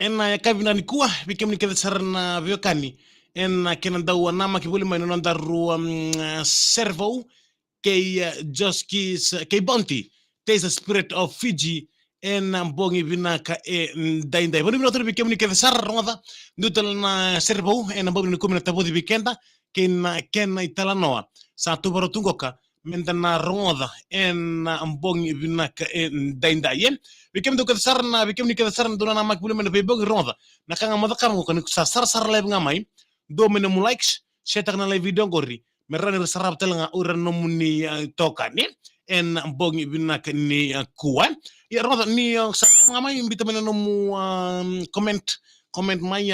En kavina ni kuwa bikem ni kada sarna viokani en kenan daw nama ki buli may non daru servo kay Joskis kay Bounty taste the spirit of Fiji en bongi binaka dai dai boni binotor bikem ni kada sar ronda dutal na servo en bongi ni kumina tabodi bikenda ken italanoa sa tubaro tungoka mentana ronda en bongi binaka dai dai yen bikem do kada sarna bikem ni kada sarna dona nama ki buli may bongi ronda nakanga madakar ko ni sa sar live ngamay do mena mu likes setak na live video gori merani sarap talanga uran no muni tokani en bongi binaka ni kuwan ya ronda ni sa ngamay bita mena no mu comment may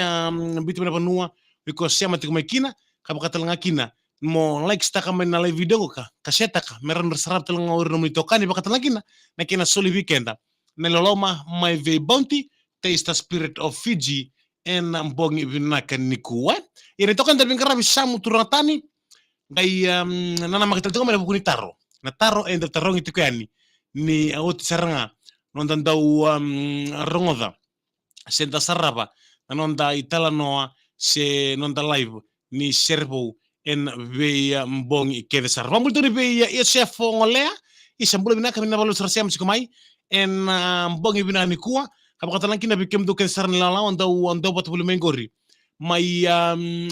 bita mena panua because siya matik may kina kabakatalanga kina mo likes ta kami na live video ka kaseta ka meron sarap talanga uran no muni tokani bakatalanga kina na kina soli weekenda Neloloma my ve bounty taste the spirit of Fiji en bongi binaka ni kuwan ire tokan dalbing karabi samu turatani gay nana makitalito may bukuni taro na taro en taro ngiti kuyani ni awot saranga nondan daw rongoda senta saraba nonda italanoa se nonda live ni servo en veya mbongi kede sarva multuri veya ya chef ngolea isambula binaka minabalo sarasiam sikumai en mbongi binaka ni kuwa kabakatalan kina bikem do kede sarna lala onda batbulu mengori may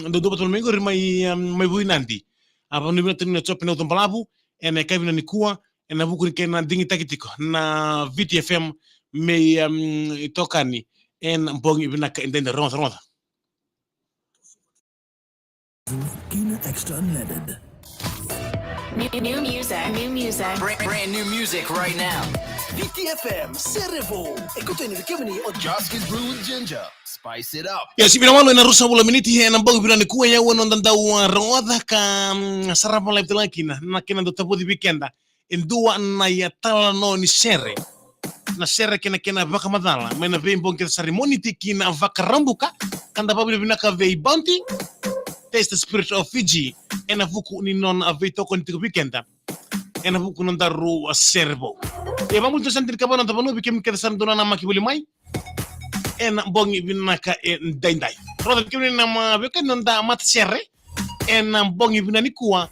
do batbulu mengori may buinandi apa ni binatini na chop na utompalabu en kevin ni kuwa en abuku ni kena dingi takitiko na VTFM may itokani en mbongi binaka indenda ronda Kina extra unleaded. New music. Brand new music right now. VTFM, Cerevo. Écoutez ni kemeni o Joskis Brew with Ginger. Spice it up. ya si binamalo na rusa bula miniti en mbongi binani kuwa ya wono ndandau ronda ka sarapa live telakina na kena do tabu di weekenda en dua na ya tala no ni sere na sere kena vaka madala mena ve mbongi ceremony tikina vaka rambuka kanda babu binaka ve bounty taste the spirit of Fiji en avuku ni non aveito con tiko weekenda en avuku non daru servo e vamos to sentir kabana tabano bikem kada san dona nama kibuli mai en bongi binaka en daindai roda bikem na ma beken non da mat serre en bongi binani kuwa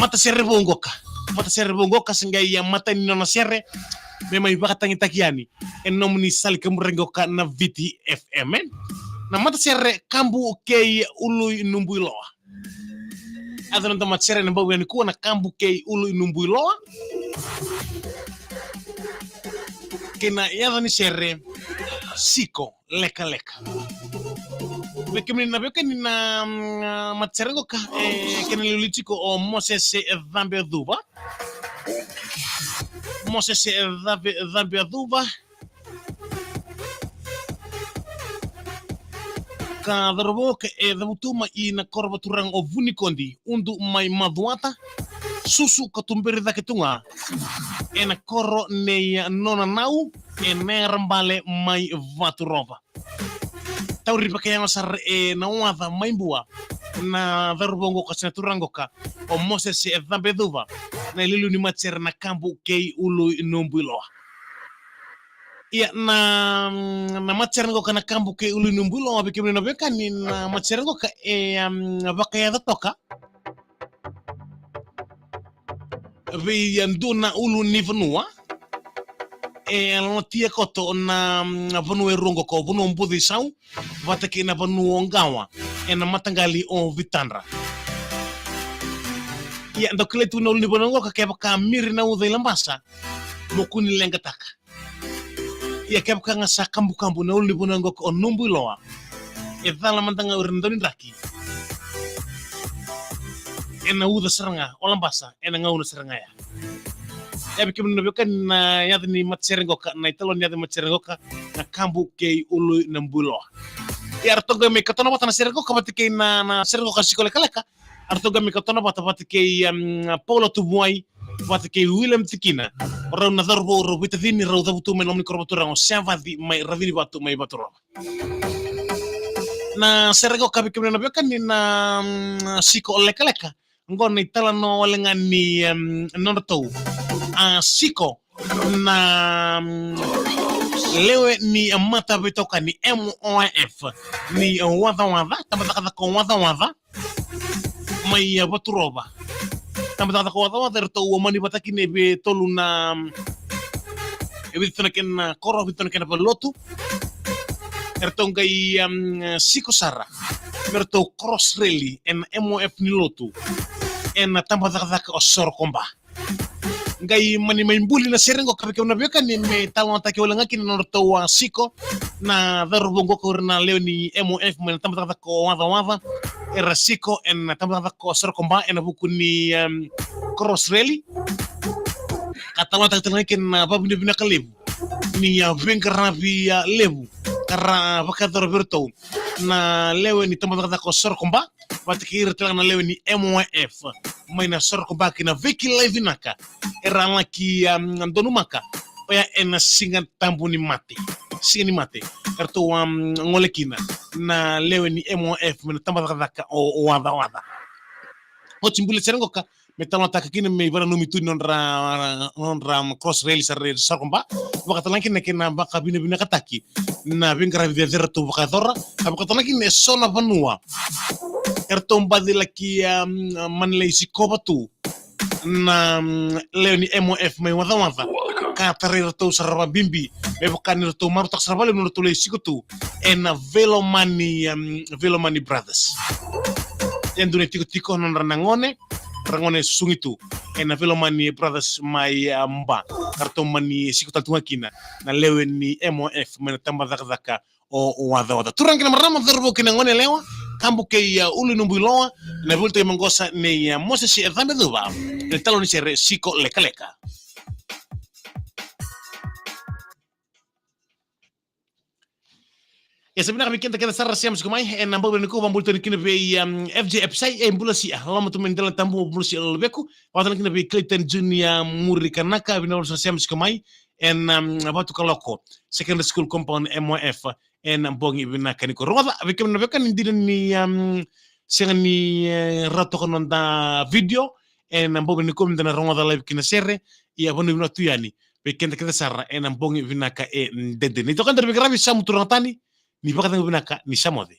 mata serre bongoka singa ya mata ni non serre me mai bakatangi takiani en nomni sal kamrengoka na VTFM na mata serre kambu kei ului numbui loa adon ta serre na bawu ni kuwa na kambu kei ului numbui loa kena yada ni serre siko leka bekem na bekem na mata serre goka kena lulitiko o Moses dhambe duba ka darbo ke dabutuma ina korba turang o vunikondi undu mai maduata susu katumberi da ketunga ena koro ne nona nau ene rambale mai vaturova tauri pakaya sar na wada mai bua na darbongo ka turango ka o Moses dhambeduva na lilu ni matser na kambu kei ulu numbuloa ya na matserengo kana kambu ke ulu numbulo abe kemena beka ni na matserengo ka bakaya da toka be yanduna ulu nivnua tia koto na vanu rongo ko vanu mbudi sau vata ke na vanu ngawa na matangali o vitandra ya ndokle tu no ulu nivnua ka ke baka mir na udai lambasa mokuni lengataka ya kep kanga sa kambu na uli bunango ko numbu loa e dala mantanga urindoni raki ena uda seranga olambasa ena ngauna seranga ya bikim no bekan na yadni matserengo ka na italon yadni matserengo ka na kambu ke ulu numbu loa ya artoga me katona bata na serengo ka batike na serengo ka sikole kalaka artoga me katona bata batike Paulo Tubuai batike William Tikina rau na darbo ro vitadini rau dabutu mai nomni korbatura ngo savadi mai ravini batu mai baturo na serego kabi kemna na bekan ni na siko leka ngon ni talano lengan ni non tau siko na lewe ni mata bitoka ni MOF ni wadha tamataka ko wadha mai baturoba tamataka ko wadha erto wamani bataki ne be toluna ebitona ken koro bitona ken lotu erto ngai siko sara erto cross rally en MOF ni lotu en tamataka ko sor komba ngai mani maimbuli na serengo kabike unavyoka ni talanta ke wala ngaki na to wa siko na darbongo ko na leo ni MOF man tamata ko wadha era siko en tamata ko sor komba en buku ni cross rally katalanta ke na babu ni bina kalebu ni ya vengarna via lebu kara bakador berto na leo ni tamata ko sor komba batikir na leo ni MOF maina sor komba kina veki live naka era laki donumaka paya en singa tambuni mate erto ngolekina na lewe ni MOF mena tambaka o wada chimbule serengo ka metalo takakina me bara no mitu non ra cross rail sar komba wakata lankin kena baka bina kataki na bingra de derto bakadora abakata lankin sona vanua erto mbadi laki manlei sikobatu na leo ni MOF mai wadha ka tarir to saraba bimbi me bukan to maru tak saraba le to le sikutu en Velomani brothers en dune tiko non rangone sungitu en Velomani brothers mai mba karto mani sikutu tuakina na leo ni MOF me tamba daka o wadha turang kina marama verbo kina ngone lewa kambu ke ulu numbu loa na vuelta y mangosa ne mose si edame duba el talo ni sere siko leka ya sebenarnya bikin kita sarra siam skumai en nambo ni ko bambul to kina be FJFC en bulasi lama to mendela tambu bulasi lebeku watan kina be Clayton Junior muri kanaka bina bulasi siam skumai en abatu kaloko secondary school compound MOF en bongi bina kaniko roda bikin na bekan ni sengani rato konon da video en ambo ni kom dana ronga da live kina serre ya bonu bina tuyani bikin kita sarra en ambongi bina ka dede ni to kan der bigravi samu turantani ni bakata bina ka ni samode